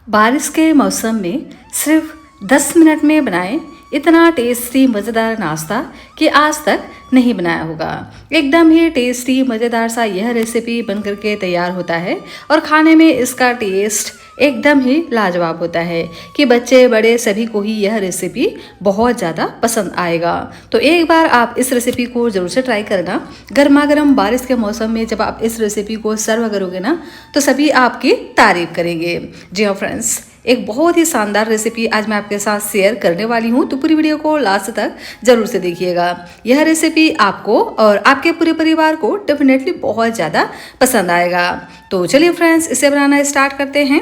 बारिश के मौसम में सिर्फ 10 मिनट में बनाएं इतना टेस्टी मज़ेदार नाश्ता कि आज तक नहीं बनाया होगा। एकदम ही टेस्टी मज़ेदार सा यह रेसिपी बनकर के तैयार होता है और खाने में इसका टेस्ट एकदम ही लाजवाब होता है कि बच्चे बड़े सभी को ही यह रेसिपी बहुत ज़्यादा पसंद आएगा। तो एक बार आप इस रेसिपी को ज़रूर से ट्राई करना। गर्मा गर्म बारिश के मौसम में जब आप इस रेसिपी को सर्व करोगे ना तो सभी आपकी तारीफ करेंगे। जी हाँ फ्रेंड्स, एक बहुत ही शानदार रेसिपी आज मैं आपके साथ शेयर करने वाली हूँ, तो पूरी वीडियो को लास्ट तक जरूर से देखिएगा। यह रेसिपी आपको और आपके पूरे परिवार को डेफिनेटली बहुत ज़्यादा पसंद आएगा। तो चलिए फ्रेंड्स, इसे बनाना स्टार्ट करते हैं।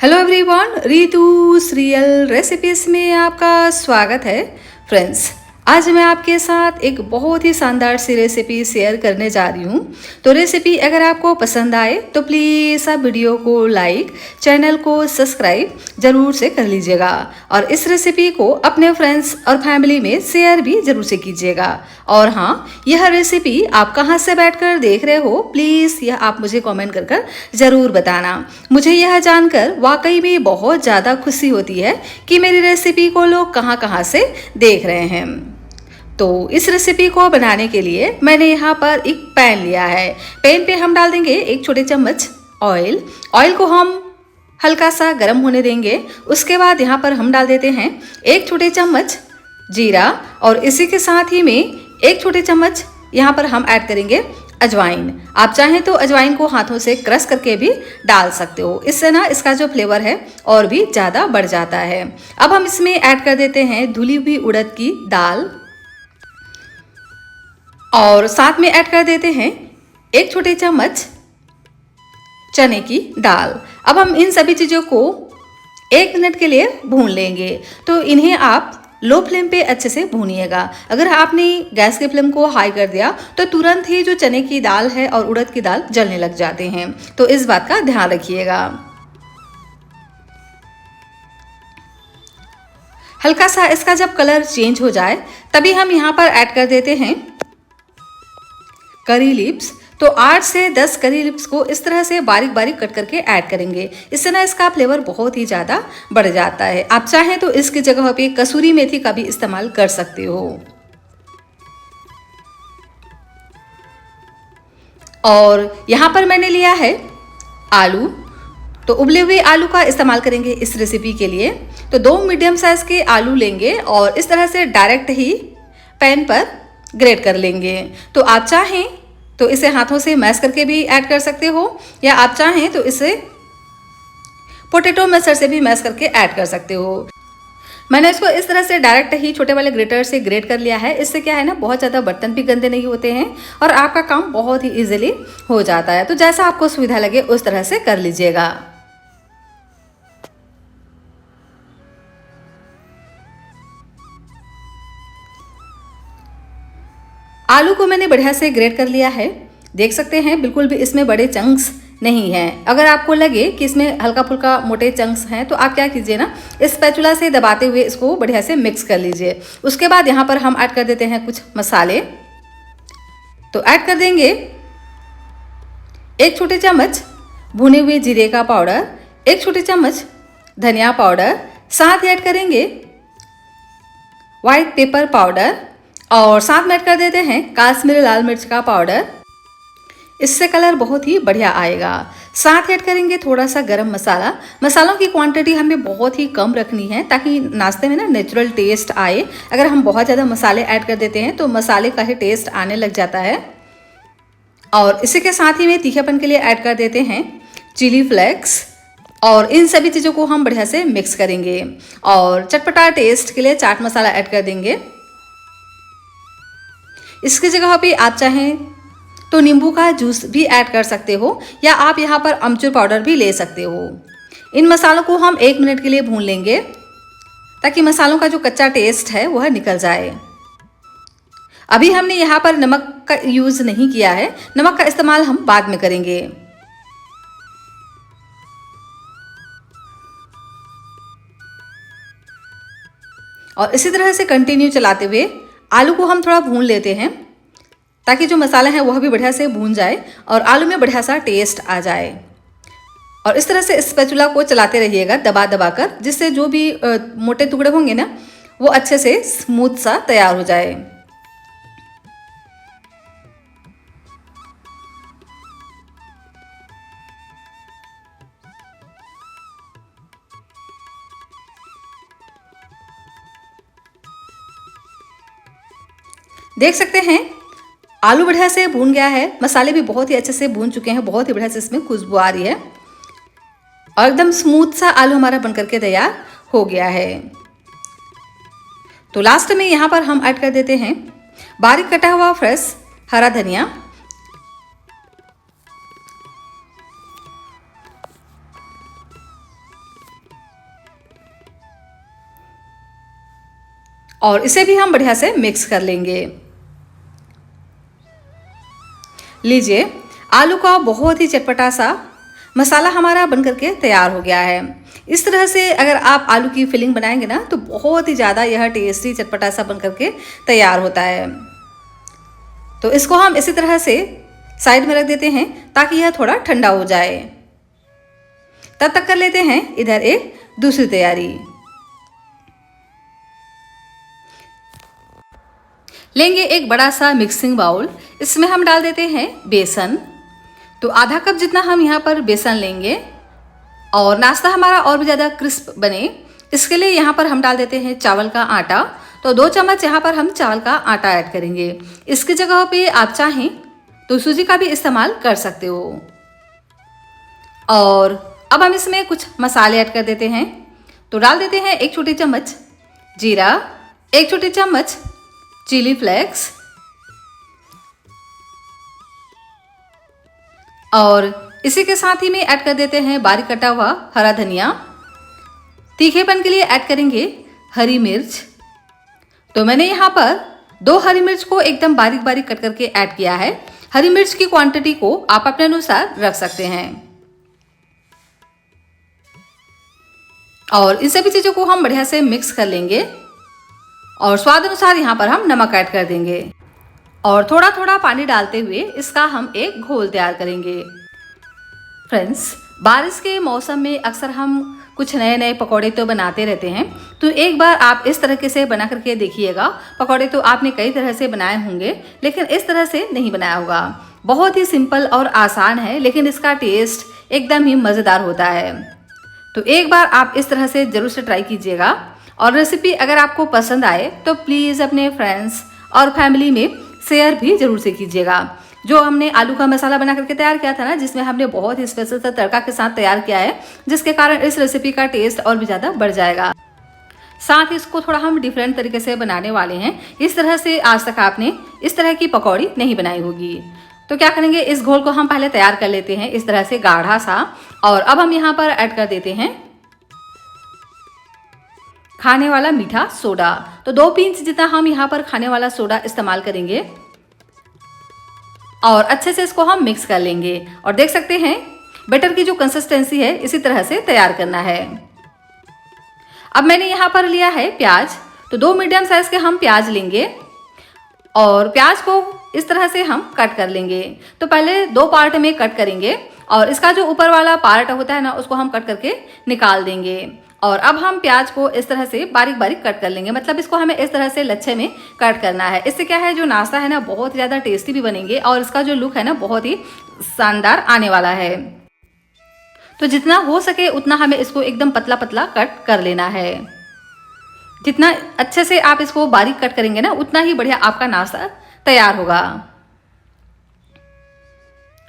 हेलो एवरीवन, रितुस रियल रेसिपीज में आपका स्वागत है। फ्रेंड्स, आज मैं आपके साथ एक बहुत ही शानदार सी रेसिपी शेयर करने जा रही हूँ। तो रेसिपी अगर आपको पसंद आए तो प्लीज़ आप वीडियो को लाइक, चैनल को सब्सक्राइब जरूर से कर लीजिएगा और इस रेसिपी को अपने फ्रेंड्स और फैमिली में शेयर भी जरूर से कीजिएगा। और हाँ, यह रेसिपी आप कहाँ से बैठकर देख रहे हो प्लीज़ यह आप मुझे कमेंट कर ज़रूर बताना। मुझे यह जानकर वाकई में बहुत ज़्यादा खुशी होती है कि मेरी रेसिपी को लोग कहाँ से देख रहे हैं। तो इस रेसिपी को बनाने के लिए मैंने यहाँ पर एक पैन लिया है। पैन पे हम डाल देंगे एक छोटे चम्मच ऑयल। ऑयल को हम हल्का सा गर्म होने देंगे। उसके बाद यहाँ पर हम डाल देते हैं एक छोटे चम्मच जीरा और इसी के साथ ही में एक छोटे चम्मच यहाँ पर हम ऐड करेंगे अजवाइन। आप चाहें तो अजवाइन को हाथों से क्रश करके भी डाल सकते हो, इससे ना इसका जो फ्लेवर है और भी ज़्यादा बढ़ जाता है। अब हम इसमें ऐड कर देते हैं धुली हुई उड़द की दाल और साथ में ऐड कर देते हैं एक छोटे चम्मच चने की दाल। अब हम इन सभी चीज़ों को 1 मिनट के लिए भून लेंगे। तो इन्हें आप लो फ्लेम पे अच्छे से भूनिएगा। अगर आपने गैस के फ्लेम को हाई कर दिया तो तुरंत ही जो चने की दाल है और उड़द की दाल जलने लग जाते हैं, तो इस बात का ध्यान रखिएगा। हल्का सा इसका जब कलर चेंज हो जाए तभी हम यहाँ पर ऐड कर देते हैं करी लिप्स। तो 8 से 10 करी लिप्स को इस तरह से बारीक बारीक कट करके ऐड करेंगे। इससे ना इसका फ्लेवर बहुत ही ज़्यादा बढ़ जाता है। आप चाहें तो इसकी जगह पे कसूरी मेथी का भी इस्तेमाल कर सकते हो। और यहाँ पर मैंने लिया है आलू। तो उबले हुए आलू का इस्तेमाल करेंगे इस रेसिपी के लिए। तो 2 मीडियम साइज के आलू लेंगे और इस तरह से डायरेक्ट ही पैन पर ग्रेट कर लेंगे। तो आप चाहें तो इसे हाथों से मैश करके भी ऐड कर सकते हो या आप चाहें तो इसे पोटैटो मैशर से भी मैश करके ऐड कर सकते हो। मैंने इसको इस तरह से डायरेक्ट ही छोटे वाले ग्रेटर से ग्रेट कर लिया है। इससे क्या है ना, बहुत ज़्यादा बर्तन भी गंदे नहीं होते हैं और आपका काम बहुत ही ईजिली हो जाता है। तो जैसा आपको सुविधा लगे उस तरह से कर लीजिएगा। आलू को मैंने बढ़िया से ग्रेट कर लिया है। देख सकते हैं बिल्कुल भी इसमें बड़े चंक्स नहीं हैं। अगर आपको लगे कि इसमें हल्का फुल्का मोटे चंक्स हैं तो आप क्या कीजिए ना, इस स्पैचुला से दबाते हुए इसको बढ़िया से मिक्स कर लीजिए। उसके बाद यहाँ पर हम ऐड कर देते हैं कुछ मसाले। तो ऐड कर देंगे 1 छोटे चम्मच भुने हुए जीरे का पाउडर, 1 छोटे चम्मच धनिया पाउडर, साथ ही ऐड करेंगे व्हाइट पेपर पाउडर और साथ में ऐड कर देते हैं काश्मीरी लाल मिर्च का पाउडर। इससे कलर बहुत ही बढ़िया आएगा। साथ ऐड करेंगे थोड़ा सा गरम मसाला। मसालों की क्वांटिटी हमें बहुत ही कम रखनी है ताकि नाश्ते में ना नेचुरल टेस्ट आए। अगर हम बहुत ज़्यादा मसाले ऐड कर देते हैं तो मसाले का ही टेस्ट आने लग जाता है। और इसी के साथ ही में तीखेपन के लिए ऐड कर देते हैं चिली फ्लेक्स और इन सभी चीज़ों को हम बढ़िया से मिक्स करेंगे। और चटपटा टेस्ट के लिए चाट मसाला ऐड कर देंगे। इसकी जगह पे आप चाहें तो नींबू का जूस भी ऐड कर सकते हो या आप यहाँ पर अमचूर पाउडर भी ले सकते हो। इन मसालों को हम 1 मिनट के लिए भून लेंगे ताकि मसालों का जो कच्चा टेस्ट है वह निकल जाए। अभी हमने यहाँ पर नमक का यूज़ नहीं किया है, नमक का इस्तेमाल हम बाद में करेंगे। और इसी तरह से कंटिन्यू चलाते हुए आलू को हम थोड़ा भून लेते हैं ताकि जो मसाला है वह भी बढ़िया से भून जाए और आलू में बढ़िया सा टेस्ट आ जाए। और इस तरह से स्पैचुला को चलाते रहिएगा दबा दबा कर, जिससे जो भी मोटे टुकड़े होंगे ना वो अच्छे से स्मूथ सा तैयार हो जाए। देख सकते हैं आलू बढ़िया से भून गया है, मसाले भी बहुत ही अच्छे से भून चुके हैं, बहुत ही बढ़िया से इसमें खुशबू आ रही है और एकदम स्मूथ सा आलू हमारा बनकर के तैयार हो गया है। तो लास्ट में यहाँ पर हम ऐड कर देते हैं बारीक कटा हुआ फ्रेश हरा धनिया और इसे भी हम बढ़िया से मिक्स कर लेंगे। लीजिए, आलू का बहुत ही चटपटा सा मसाला हमारा बनकर के तैयार हो गया है। इस तरह से अगर आप आलू की फिलिंग बनाएंगे ना तो बहुत ही ज़्यादा यह टेस्टी चटपटा सा बनकर के तैयार होता है। तो इसको हम इसी तरह से साइड में रख देते हैं ताकि यह थोड़ा ठंडा हो जाए। तब तक कर लेते हैं इधर एक दूसरी तैयारी। लेंगे एक बड़ा सा मिक्सिंग बाउल, इसमें हम डाल देते हैं बेसन। तो आधा कप जितना हम यहाँ पर बेसन लेंगे और नाश्ता हमारा और भी ज़्यादा क्रिस्प बने इसके लिए यहाँ पर हम डाल देते हैं चावल का आटा। तो 2 चम्मच यहाँ पर हम चावल का आटा ऐड करेंगे। इसकी जगह पे आप चाहें तो सूजी का भी इस्तेमाल कर सकते हो। और अब हम इसमें कुछ मसाले ऐड कर देते हैं। तो डाल देते हैं 1 छोटी चम्मच जीरा, 1 छोटी चम्मच चिली फ्लेक्स और इसी के साथ ही में ऐड कर देते हैं बारीक कटा हुआ हरा धनिया। तीखेपन के लिए ऐड करेंगे हरी मिर्च। तो मैंने यहाँ पर 2 हरी मिर्च को एकदम बारीक बारीक कट करके ऐड किया है। हरी मिर्च की क्वांटिटी को आप अपने अनुसार रख सकते हैं। और इन सभी चीज़ों को हम बढ़िया से मिक्स कर लेंगे और स्वाद अनुसार यहाँ पर हम नमक ऐड कर देंगे और थोड़ा थोड़ा पानी डालते हुए इसका हम एक घोल तैयार करेंगे। फ्रेंड्स, बारिश के मौसम में अक्सर हम कुछ नए नए पकौड़े तो बनाते रहते हैं, तो एक बार आप इस तरीके से बना करके देखिएगा। पकौड़े तो आपने कई तरह से बनाए होंगे लेकिन इस तरह से नहीं बनाया होगा। बहुत ही सिंपल और आसान है लेकिन इसका टेस्ट एकदम ही मज़ेदार होता है। तो एक बार आप इस तरह से ज़रूर से ट्राई कीजिएगा और रेसिपी अगर आपको पसंद आए तो प्लीज़ अपने फ्रेंड्स और फैमिली में शेयर भी ज़रूर से कीजिएगा। जो हमने आलू का मसाला बना करके तैयार किया था ना, जिसमें हमने बहुत ही स्पेशल सा तड़का के साथ तैयार किया है, जिसके कारण इस रेसिपी का टेस्ट और भी ज़्यादा बढ़ जाएगा। साथ ही इसको थोड़ा हम डिफरेंट तरीके से बनाने वाले हैं। इस तरह से आज तक आपने इस तरह की पकौड़ी नहीं बनाई होगी। तो क्या करेंगे, इस घोल को हम पहले तैयार कर लेते हैं इस तरह से गाढ़ा सा। और अब हम यहाँ पर ऐड कर देते हैं खाने वाला मीठा सोडा। तो 2 पिंच जितना हम यहाँ पर खाने वाला सोडा इस्तेमाल करेंगे और अच्छे से इसको हम मिक्स कर लेंगे। और देख सकते हैं बैटर की जो कंसिस्टेंसी है इसी तरह से तैयार करना है। अब मैंने यहाँ पर लिया है प्याज। तो 2 मीडियम साइज के हम प्याज लेंगे और प्याज को इस तरह से हम कट कर लेंगे। तो पहले 2 पार्ट में कट करेंगे और इसका जो ऊपर वाला पार्ट होता है ना, उसको हम कट करके निकाल देंगे। और अब हम प्याज को इस तरह से बारीक बारीक कट कर लेंगे, मतलब इसको हमें इस तरह से लच्छे में कट करना है। इससे क्या है, जो नाश्ता है ना बहुत ही ज़्यादा टेस्टी भी बनेंगे और इसका जो लुक है ना बहुत ही शानदार आने वाला है। तो जितना हो सके उतना हमें इसको एकदम पतला पतला कट कर लेना है। जितना अच्छे से आप इसको बारीक कट करेंगे ना उतना ही बढ़िया आपका नाश्ता तैयार होगा।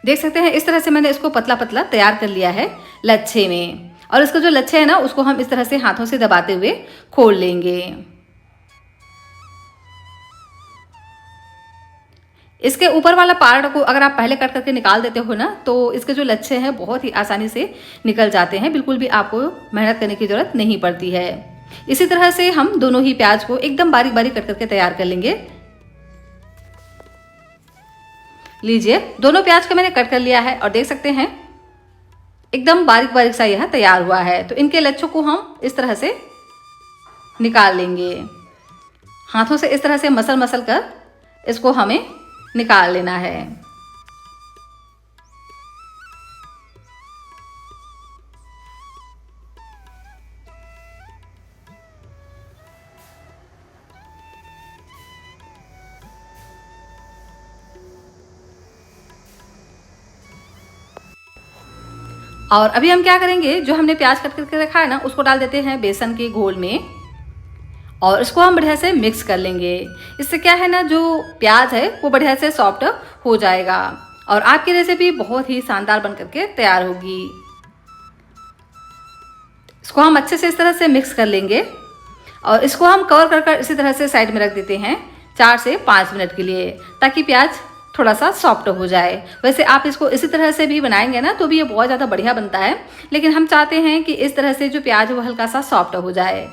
देख सकते हैं इस तरह से मैंने इसको पतला पतला तैयार कर लिया है लच्छे में। और इसका जो लच्छा है ना उसको हम इस तरह से हाथों से दबाते हुए खोल लेंगे। इसके ऊपर वाला पार्ट को अगर आप पहले कट करके निकाल देते हो ना तो इसके जो लच्छे हैं बहुत ही आसानी से निकल जाते हैं। बिल्कुल भी आपको मेहनत करने की जरूरत नहीं पड़ती है। इसी तरह से हम दोनों ही प्याज को एकदम बारीक बारीक कट करके तैयार कर लेंगे। लीजिए, दोनों प्याज को मैंने कट कर लिया है और देख सकते हैं एकदम बारीक बारीक सा यह तैयार हुआ है। तो इनके लच्छों को हम इस तरह से निकाल लेंगे। हाथों से इस तरह से मसल मसल कर इसको हमें निकाल लेना है। और अभी हम क्या करेंगे, जो हमने प्याज कट करके रखा है ना, उसको डाल देते हैं बेसन के घोल में और इसको हम बढ़िया से मिक्स कर लेंगे। इससे क्या है ना, जो प्याज है वो बढ़िया से सॉफ्ट हो जाएगा और आपकी रेसिपी बहुत ही शानदार बन करके तैयार होगी। इसको हम अच्छे से इस तरह से मिक्स कर लेंगे और इसको हम कवर कर इसी तरह से साइड में रख देते हैं 4 से 5 मिनट के लिए, ताकि प्याज थोड़ा सा सॉफ्ट हो जाए। वैसे आप इसको इसी तरह से भी बनाएंगे ना तो भी ये बहुत ज़्यादा बढ़िया बनता है, लेकिन हम चाहते हैं कि इस तरह से जो प्याज है वो हल्का सा सॉफ्ट हो जाए।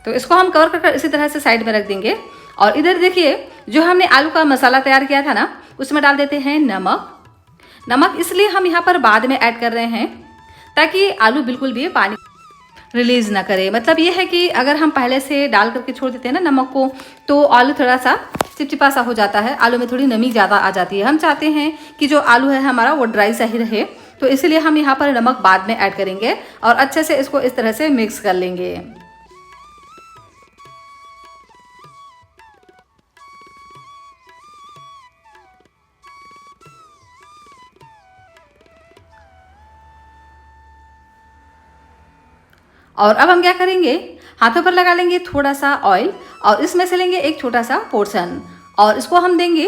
तो इसको हम कवर कर इसी तरह से साइड में रख देंगे और इधर देखिए, जो हमने आलू का मसाला तैयार किया था ना, उसमें डाल देते हैं नमक। नमक इसलिए हम यहाँ पर बाद में ऐड कर रहे हैं ताकि आलू बिल्कुल भी पानी रिलीज ना करे। मतलब ये है कि अगर हम पहले से डाल करके छोड़ देते हैं ना नमक को, तो आलू थोड़ा सा चिपचिपा सा हो जाता है, आलू में थोड़ी नमी ज़्यादा आ जाती है। हम चाहते हैं कि जो आलू है हमारा वो ड्राई सा ही रहे, तो इसलिए हम यहाँ पर नमक बाद में ऐड करेंगे और अच्छे से इसको इस तरह से मिक्स कर लेंगे। और अब हम क्या करेंगे, हाथों पर लगा लेंगे थोड़ा सा ऑयल और इसमें से लेंगे एक छोटा सा पोर्शन और इसको हम देंगे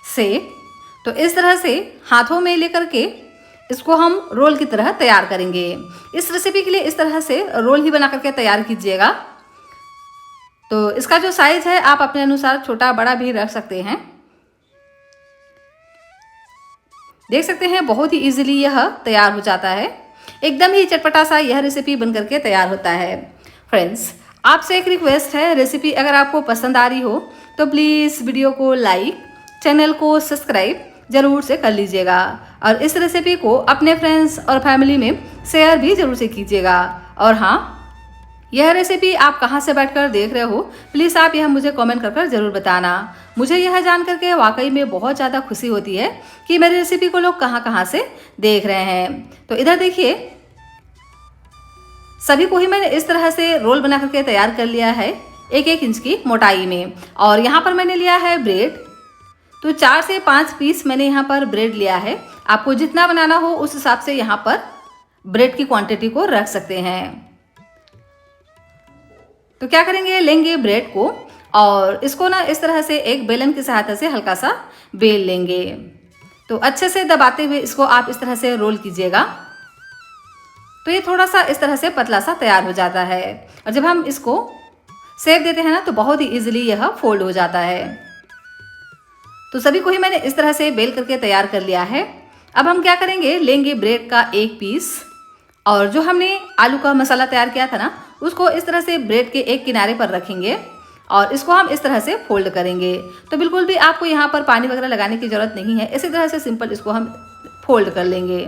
सेक। तो इस तरह से हाथों में लेकर के इसको हम रोल की तरह तैयार करेंगे। इस रेसिपी के लिए इस तरह से रोल ही बना करके तैयार कीजिएगा। तो इसका जो साइज है आप अपने अनुसार छोटा बड़ा भी रख सकते हैं। देख सकते हैं बहुत ही इजीली यह तैयार हो जाता है। एकदम ही चटपटा सा यह रेसिपी बन करके तैयार होता है। फ्रेंड्स, आपसे एक रिक्वेस्ट है, रेसिपी अगर आपको पसंद आ रही हो तो प्लीज़ वीडियो को लाइक, चैनल को सब्सक्राइब ज़रूर से कर लीजिएगा और इस रेसिपी को अपने फ्रेंड्स और फैमिली में शेयर भी ज़रूर से कीजिएगा। और हाँ, यह रेसिपी आप कहाँ से बैठकर देख रहे हो, प्लीज़ आप यह मुझे कमेंट कर ज़रूर बताना। मुझे यह जान करके वाकई में बहुत ज़्यादा खुशी होती है कि मेरी रेसिपी को लोग कहाँ कहाँ से देख रहे हैं। तो इधर देखिए, सभी को ही मैंने इस तरह से रोल बना करके तैयार कर लिया है 1-1 इंच की मोटाई में। और यहाँ पर मैंने लिया है ब्रेड, तो 4 से 5 पीस मैंने यहाँ पर ब्रेड लिया है। आपको जितना बनाना हो उस हिसाब से यहाँ पर ब्रेड की क्वांटिटी को रख सकते हैं। तो क्या करेंगे, लेंगे ब्रेड को और इसको ना इस तरह से एक बेलन की सहायता से हल्का सा बेल लेंगे। तो अच्छे से दबाते हुए इसको आप इस तरह से रोल कीजिएगा। तो ये थोड़ा सा इस तरह से पतला सा तैयार हो जाता है और जब हम इसको सेक देते हैं ना तो बहुत ही इजीली यह फोल्ड हो जाता है। तो सभी को ही मैंने इस तरह से बेल करके तैयार कर लिया है। अब हम क्या करेंगे, लेंगे ब्रेड का एक पीस और जो हमने आलू का मसाला तैयार किया था ना, उसको इस तरह से ब्रेड के एक किनारे पर रखेंगे और इसको हम इस तरह से फोल्ड करेंगे। तो बिल्कुल भी आपको यहाँ पर पानी वगैरह लगाने की ज़रूरत नहीं है, इसी तरह से सिंपल इसको हम फोल्ड कर लेंगे।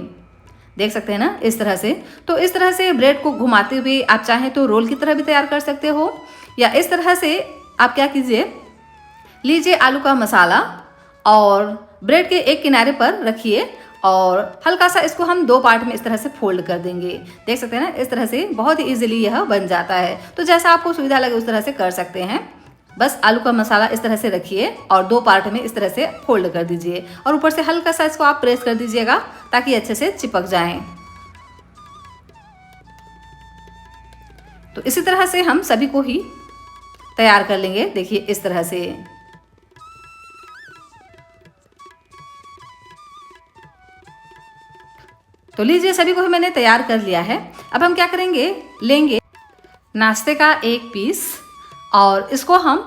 देख सकते हैं ना, इस तरह से। तो इस तरह से ब्रेड को घुमाते हुए आप चाहें तो रोल की तरह भी तैयार कर सकते हो, या इस तरह से आप क्या कीजिए, लीजिए आलू का मसाला और ब्रेड के एक किनारे पर रखिए और हल्का सा इसको हम 2 पार्ट में इस तरह से फोल्ड कर देंगे। देख सकते हैं ना, इस तरह से बहुत ही इजीली यह बन जाता है। तो जैसा आपको सुविधा लगे उस तरह से कर सकते हैं। बस आलू का मसाला इस तरह से रखिए और 2 पार्ट में इस तरह से फोल्ड कर दीजिए और ऊपर से हल्का सा इसको आप प्रेस कर दीजिएगा ताकि अच्छे से चिपक जाएं। तो इसी तरह से हम सभी को ही तैयार कर लेंगे। देखिए इस तरह से। तो लीजिए, सभी को ही मैंने तैयार कर लिया है। अब हम क्या करेंगे, लेंगे नाश्ते का एक पीस और इसको हम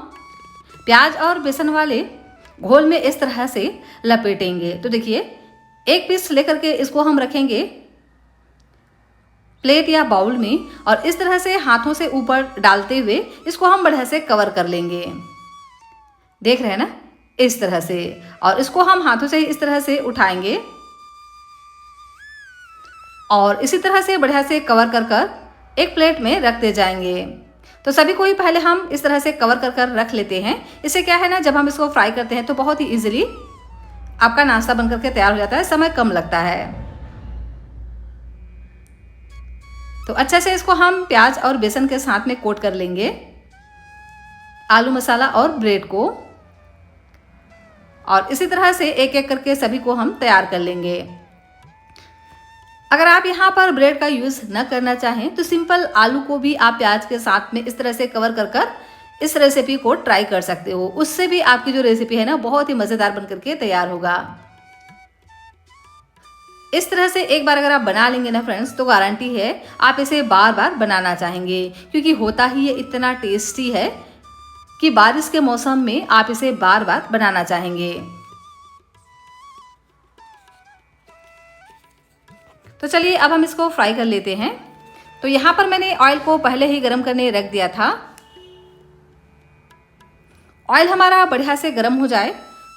प्याज और बेसन वाले घोल में इस तरह से लपेटेंगे। तो देखिए, एक पीस लेकर के इसको हम रखेंगे प्लेट या बाउल में और इस तरह से हाथों से ऊपर डालते हुए इसको हम बढ़िया से कवर कर लेंगे। देख रहे हैं ना, इस तरह से। और इसको हम हाथों से ही इस तरह से उठाएंगे और इसी तरह से बढ़िया से कवर कर कर एक प्लेट में रखते जाएंगे। तो सभी को ही पहले हम इस तरह से कवर कर कर रख लेते हैं। इससे क्या है ना, जब हम इसको फ्राई करते हैं तो बहुत ही इजीली आपका नाश्ता बन करके तैयार हो जाता है, समय कम लगता है। तो अच्छे से इसको हम प्याज और बेसन के साथ में कोट कर लेंगे, आलू मसाला और ब्रेड को। और इसी तरह से एक एक करके सभी को हम तैयार कर लेंगे। अगर आप यहाँ पर ब्रेड का यूज़ न करना चाहें तो सिंपल आलू को भी आप प्याज के साथ में इस तरह से कवर कर कर इस रेसिपी को ट्राई कर सकते हो। उससे भी आपकी जो रेसिपी है ना बहुत ही मज़ेदार बन करके तैयार होगा। इस तरह से एक बार अगर आप बना लेंगे ना फ्रेंड्स, तो गारंटी है आप इसे बार बार बनाना चाहेंगे, क्योंकि होता ही ये इतना टेस्टी है कि बारिश के मौसम में आप इसे बार बार बनाना चाहेंगे। तो चलिए अब हम इसको फ्राई कर लेते हैं। तो यहाँ पर मैंने ऑयल को पहले ही गर्म करने रख दिया था। ऑयल हमारा बढ़िया से गर्म हो जाए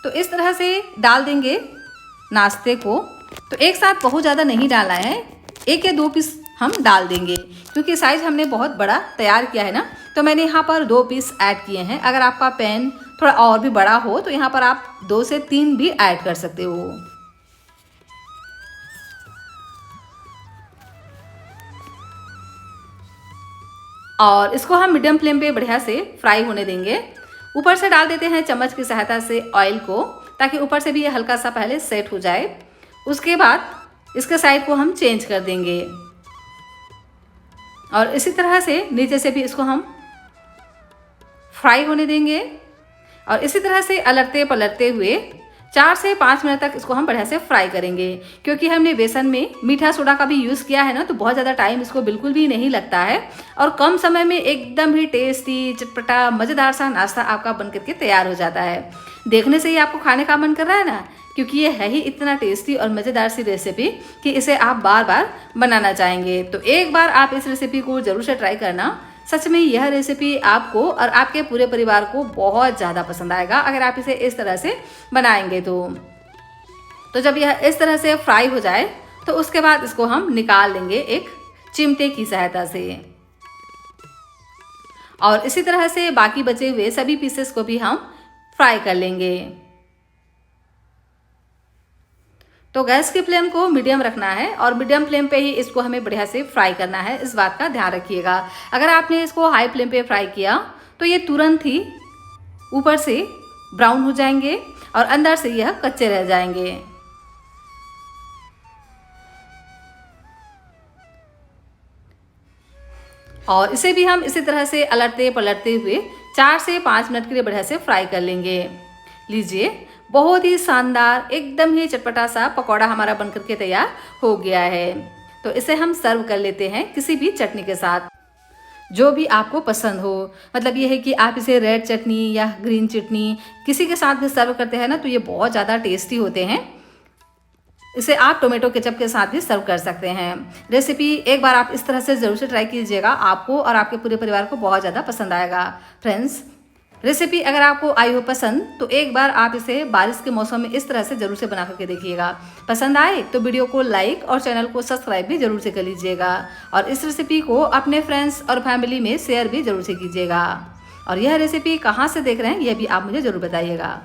तो इस तरह से डाल देंगे नाश्ते को। तो एक साथ बहुत ज़्यादा नहीं डालना है, 1 या 2 पीस हम डाल देंगे, क्योंकि साइज हमने बहुत बड़ा तैयार किया है ना, तो मैंने यहाँ पर 2 पीस ऐड किए हैं। अगर आपका पैन थोड़ा और भी बड़ा हो तो यहाँ पर आप 2 से 3 भी ऐड कर सकते हो। और इसको हम मीडियम फ्लेम पे बढ़िया से फ्राई होने देंगे। ऊपर से डाल देते हैं चम्मच की सहायता से ऑयल को, ताकि ऊपर से भी ये हल्का सा पहले सेट हो जाए। उसके बाद इसके साइड को हम चेंज कर देंगे और इसी तरह से नीचे से भी इसको हम फ्राई होने देंगे। और इसी तरह से अलटते पलटते हुए 4 से 5 मिनट तक इसको हम बढ़िया से फ्राई करेंगे। क्योंकि हमने बेसन में मीठा सोडा का भी यूज़ किया है ना, तो बहुत ज़्यादा टाइम इसको बिल्कुल भी नहीं लगता है और कम समय में एकदम ही टेस्टी चटपटा मज़ेदार सा नाश्ता आपका बन करके तैयार हो जाता है। देखने से ही आपको खाने का मन कर रहा है ना, क्योंकि ये है ही इतना टेस्टी और मज़ेदार सी रेसिपी कि इसे आप बार बार बनाना चाहेंगे। तो एक बार आप इस रेसिपी को ज़रूर से ट्राई करना। सच में यह रेसिपी आपको और आपके पूरे परिवार को बहुत ज़्यादा पसंद आएगा अगर आप इसे इस तरह से बनाएंगे तो जब यह इस तरह से फ्राई हो जाए तो उसके बाद इसको हम निकाल लेंगे एक चिमटे की सहायता से। और इसी तरह से बाकी बचे हुए सभी पीसेस को भी हम फ्राई कर लेंगे। तो गैस की फ्लेम को मीडियम रखना है और मीडियम फ्लेम पे ही इसको हमें बढ़िया से फ्राई करना है, इस बात का ध्यान रखिएगा। अगर आपने इसको हाई फ्लेम पे फ्राई किया तो ये तुरंत ही ऊपर से ब्राउन हो जाएंगे और अंदर से यह कच्चे रह जाएंगे। और इसे भी हम इसी तरह से अलटते पलटते हुए 4 से 5 मिनट के लिए बढ़िया से फ्राई कर लेंगे। लीजिए, बहुत ही शानदार एकदम ही चटपटा सा पकौड़ा हमारा बनकर के तैयार हो गया है। तो इसे हम सर्व कर लेते हैं किसी भी चटनी के साथ, जो भी आपको पसंद हो। मतलब ये है कि आप इसे रेड चटनी या ग्रीन चटनी किसी के साथ भी सर्व करते हैं ना, तो ये बहुत ज़्यादा टेस्टी होते हैं। इसे आप टोमेटो केचप के साथ भी सर्व कर सकते हैं। रेसिपी एक बार आप इस तरह से ज़रूर से ट्राई कीजिएगा, आपको और आपके पूरे परिवार को बहुत ज़्यादा पसंद आएगा। फ्रेंड्स, रेसिपी अगर आपको आई हो पसंद तो एक बार आप इसे बारिश के मौसम में इस तरह से ज़रूर से बना करके देखिएगा। पसंद आए तो वीडियो को लाइक और चैनल को सब्सक्राइब भी ज़रूर से कर लीजिएगा और इस रेसिपी को अपने फ्रेंड्स और फैमिली में शेयर भी ज़रूर से कीजिएगा। और यह रेसिपी कहाँ से देख रहे हैं यह भी आप मुझे ज़रूर बताइएगा।